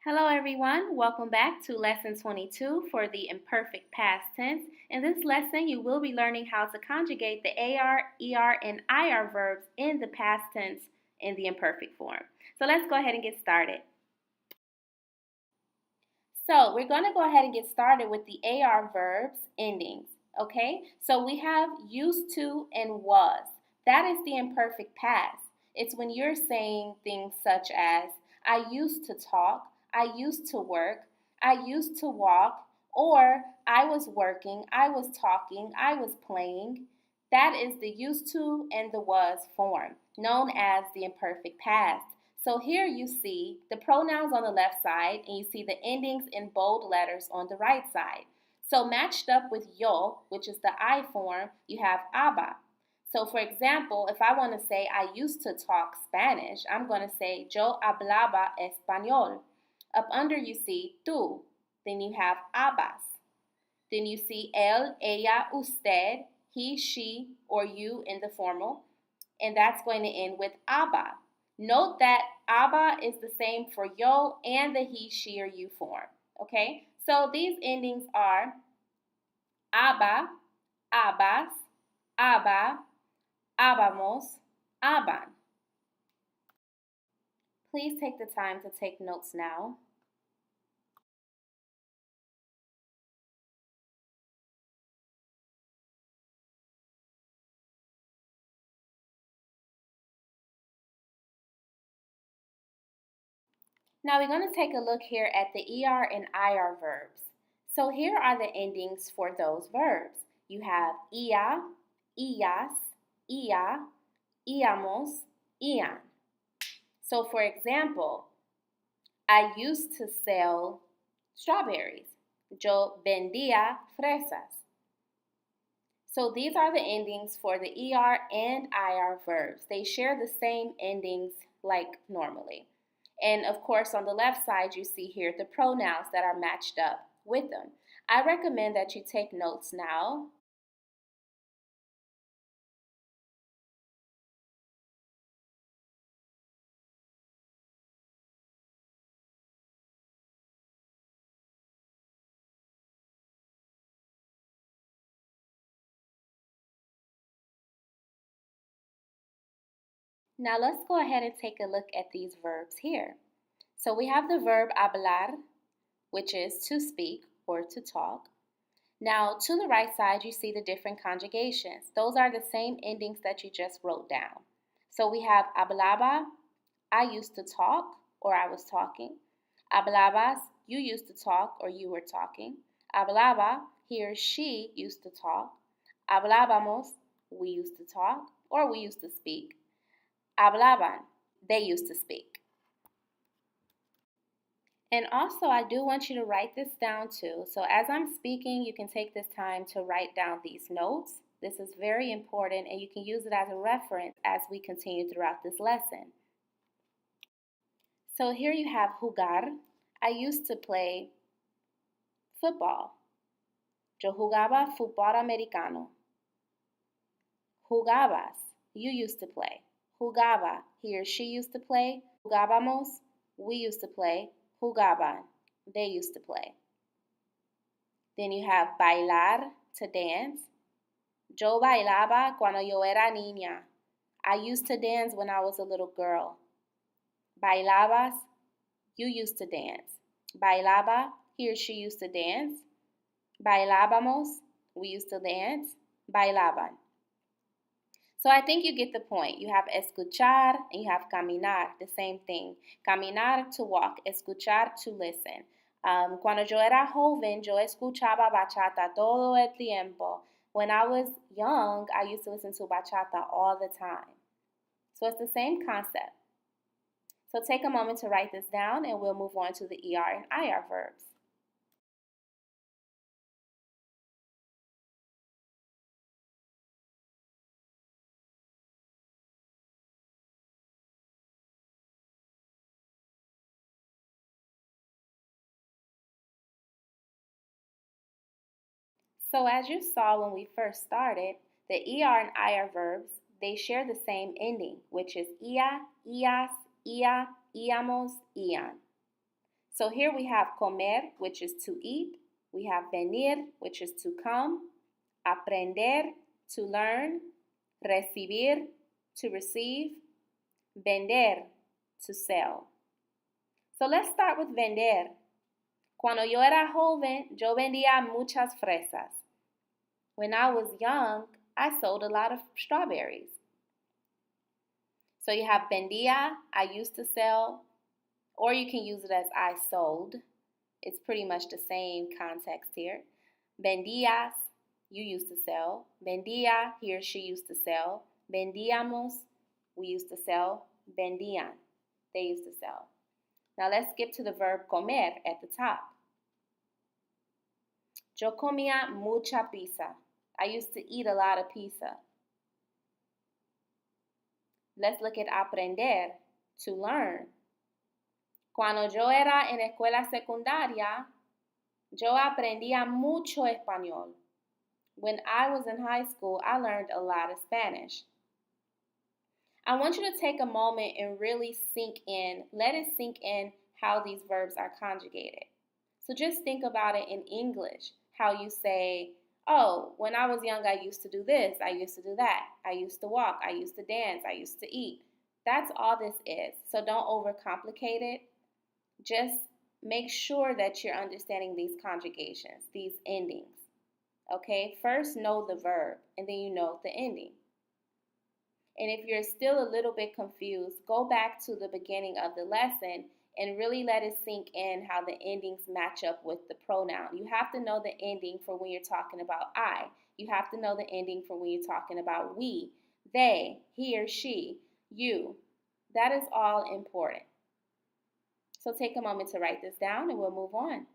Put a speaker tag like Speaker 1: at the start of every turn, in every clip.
Speaker 1: Hello everyone, welcome back to lesson 22 for the imperfect past tense. In this lesson, you will be learning how to conjugate the AR, ER, and IR verbs in the past tense in the imperfect form. So let's go ahead and get started. So we're going to go ahead and get started with the AR verbs endings, okay? So we have used to and was. That is the imperfect past. It's when you're saying things such as, I used to talk, I used to work, I used to walk, or I was working, I was talking, I was playing. That is the used to and the was form, known as the imperfect past. So here you see the pronouns on the left side and you see the endings in bold letters on the right side. So matched up with yo, which is the I form, you have aba. So for example, if I want to say I used to talk Spanish, I'm going to say yo hablaba español. Up under you see tú, then you have abas. Then you see él, ella, usted, he, she, or you in the formal, and that's going to end with aba. Note that aba is the same for yo and the he, she, or you form. Okay? So these endings are aba, abas, aba, abamos, aban. Please take the time to take notes now. Now we're going to take a look here at the ER and IR verbs. So here are the endings for those verbs. You have ia, ias, ia, íamos, ian. So for example, I used to sell strawberries. Yo vendía fresas. So these are the endings for the ER and IR verbs. They share the same endings like normally. And of course, on the left side, you see here the pronouns that are matched up with them. I recommend that you take notes now. Now let's go ahead and take a look at these verbs here. So we have the verb hablar, which is to speak or to talk. Now, to the right side, you see the different conjugations. Those are the same endings that you just wrote down. So we have hablaba, I used to talk or I was talking. Hablabas, you used to talk or you were talking. Hablaba, he or she used to talk. Hablábamos, we used to talk or we used to speak. Hablaban, they used to speak. And also, I do want you to write this down too. So as I'm speaking, you can take this time to write down these notes. This is very important and you can use it as a reference as we continue throughout this lesson. So here you have jugar. I used to play football. Yo jugaba fútbol americano. Jugabas, you used to play. Jugaba, he or she used to play. Jugábamos, we used to play. Jugaban, they used to play. Then you have bailar, to dance. Yo bailaba cuando yo era niña. I used to dance when I was a little girl. Bailabas, you used to dance. Bailaba, he or she used to dance. Bailábamos, we used to dance. Bailaban. So I think you get the point. You have escuchar and you have caminar, the same thing. Caminar, to walk. Escuchar, to listen. Cuando yo era joven, yo escuchaba bachata todo el tiempo. When I was young, I used to listen to bachata all the time. So it's the same concept. So take a moment to write this down and we'll move on to the ER and IR verbs. So as you saw when we first started, the ER and IR verbs, they share the same ending, which is ia, ias, ia, íamos, ian. So here we have comer, which is to eat. We have venir, which is to come. Aprender, to learn. Recibir, to receive. Vender, to sell. So let's start with vender. Cuando yo era joven, yo vendía muchas fresas. When I was young, I sold a lot of strawberries. So you have vendía, I used to sell, or you can use it as I sold. It's pretty much the same context here. Vendías, you used to sell. Vendía, he or she used to sell. Vendíamos, we used to sell. Vendían, they used to sell. Now let's skip to the verb comer at the top. Yo comía mucha pizza. I used to eat a lot of pizza. Let's look at aprender, to learn. Cuando yo era en escuela secundaria, yo aprendía mucho español. When I was in high school, I learned a lot of Spanish. I want you to take a moment and really let it sink in how these verbs are conjugated. So just think about it in English, how you say, oh, when I was young, I used to do this, I used to do that, I used to walk, I used to dance, I used to eat. That's all this is. So don't overcomplicate it. Just make sure that you're understanding these conjugations, these endings. Okay, first know the verb, and then you know the ending. And if you're still a little bit confused, go back to the beginning of the lesson and really let it sink in how the endings match up with the pronoun. You have to know the ending for when you're talking about I. You have to know the ending for when you're talking about we, they, he or she, you. That is all important. So take a moment to write this down and we'll move on.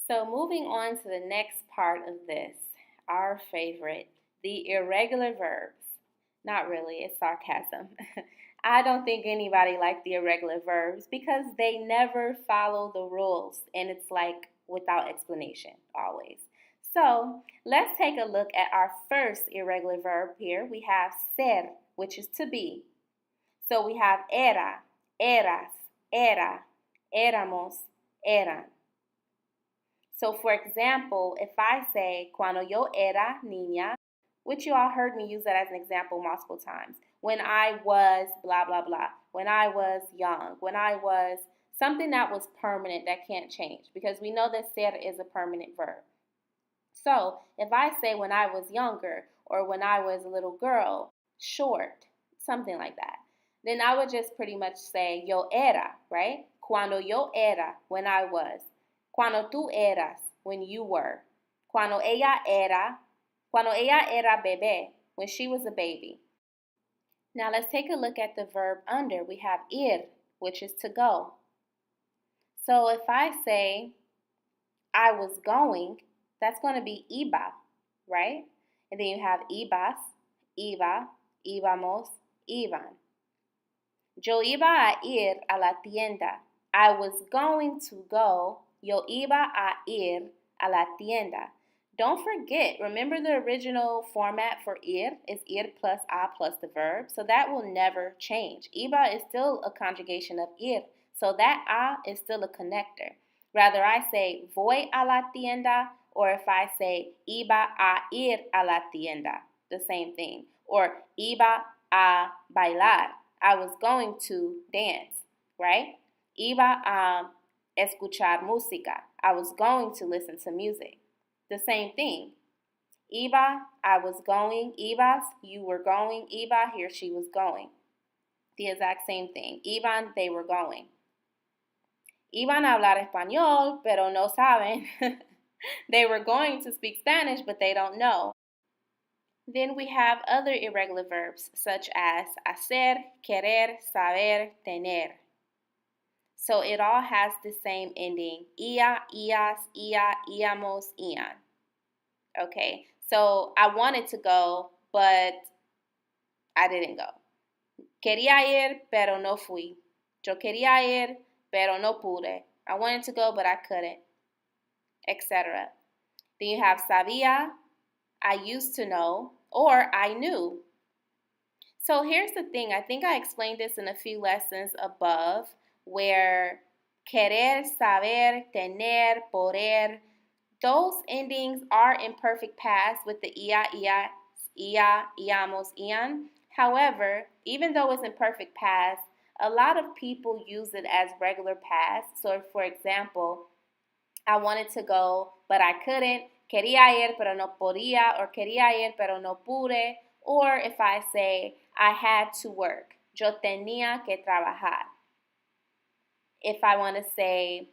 Speaker 1: So moving on to the next part of this, our favorite, the irregular verbs. Not really, it's sarcasm. I don't think anybody likes the irregular verbs because they never follow the rules and it's like without explanation always. So let's take a look at our first irregular verb here. We have ser, which is to be. So we have era, eras, era, éramos, eran. So for example, if I say, cuando yo era niña, which you all heard me use that as an example multiple times. When I was blah, blah, blah. When I was young. When I was something that was permanent that can't change. Because we know that ser is a permanent verb. So if I say when I was younger or when I was a little girl, short, something like that, then I would just pretty much say yo era, right? Cuando yo era, when I was. Cuando tú eras, when you were. Cuando ella era bebé, when she was a baby. Now let's take a look at the verb under. We have ir, which is to go. So if I say I was going, that's going to be iba, right? And then you have ibas, iba, íbamos, iban. Yo iba a ir a la tienda. I was going to go. Yo iba a ir a la tienda. Don't forget, remember the original format for ir is ir plus a plus the verb. So that will never change. Iba is still a conjugation of ir. So that a is still a connector. Rather I say voy a la tienda or if I say iba a ir a la tienda, the same thing. Or iba a bailar. I was going to dance, right? Iba a escuchar música. I was going to listen to music. The same thing. Iba, I was going. Ibas, you were going. Iba, he or she was going. The exact same thing. Iban, they were going. Iban a hablar español, pero no saben. They were going to speak Spanish, but they don't know. Then we have other irregular verbs such as hacer, querer, saber, tener. So it all has the same ending. Ia, ias, ia, íamos, ian. Okay, so I wanted to go, but I didn't go. Quería ir, pero no fui. Yo quería ir, pero no pude. I wanted to go, but I couldn't, etc. Then you have sabía, I used to know, or I knew. So here's the thing. I think I explained this in a few lessons above, where querer, saber, tener, poder, those endings are in perfect past with the ia, íamos, ian. However, even though it's in perfect past, a lot of people use it as regular past. So, for example, I wanted to go, but I couldn't. Quería ir, pero no podía, or quería ir, pero no pude. Or if I say, I had to work, yo tenía que trabajar. If I want to say,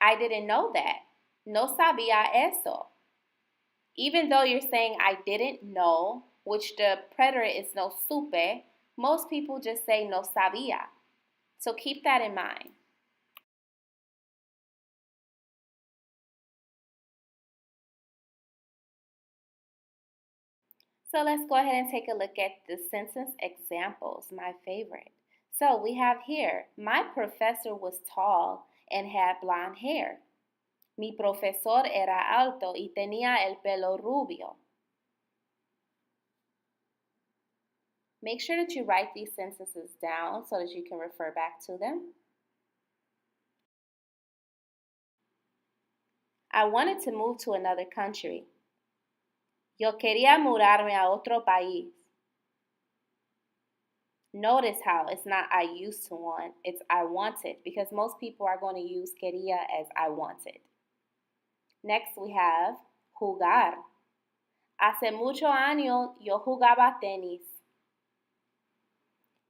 Speaker 1: I didn't know that, no sabía eso. Even though you're saying I didn't know, which the preterite is no supe, most people just say no sabía. So keep that in mind. So let's go ahead and take a look at the sentence examples, my favorite. So we have here, my professor was tall and had blonde hair. Mi profesor era alto y tenía el pelo rubio. Make sure that you write these sentences down so that you can refer back to them. I wanted to move to another country. Yo quería mudarme a otro país. Notice how it's not I used to want, it's I wanted, because most people are going to use quería as I wanted. Next we have jugar. Hace muchos años yo jugaba tenis.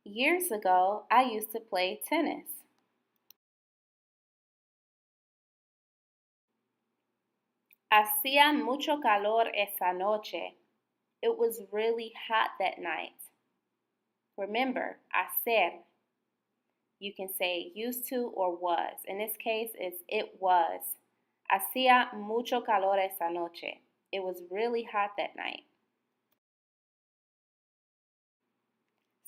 Speaker 1: Years ago, I used to play tennis. Hacía mucho calor esa noche. It was really hot that night. Remember, hacer. You can say used to or was. In this case, it's it was. Hacía mucho calor esa noche. It was really hot that night.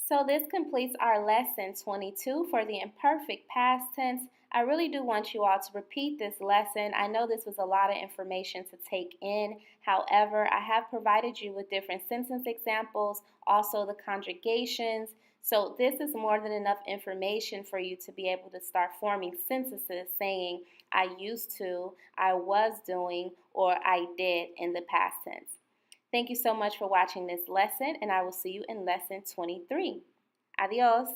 Speaker 1: So this completes our lesson 22 for the imperfect past tense. I really do want you all to repeat this lesson. I know this was a lot of information to take in. However, I have provided you with different sentence examples, also the conjugations. So this is more than enough information for you to be able to start forming sentences saying I used to, I was doing, or I did in the past tense. Thank you so much for watching this lesson, and I will see you in lesson 23. Adios.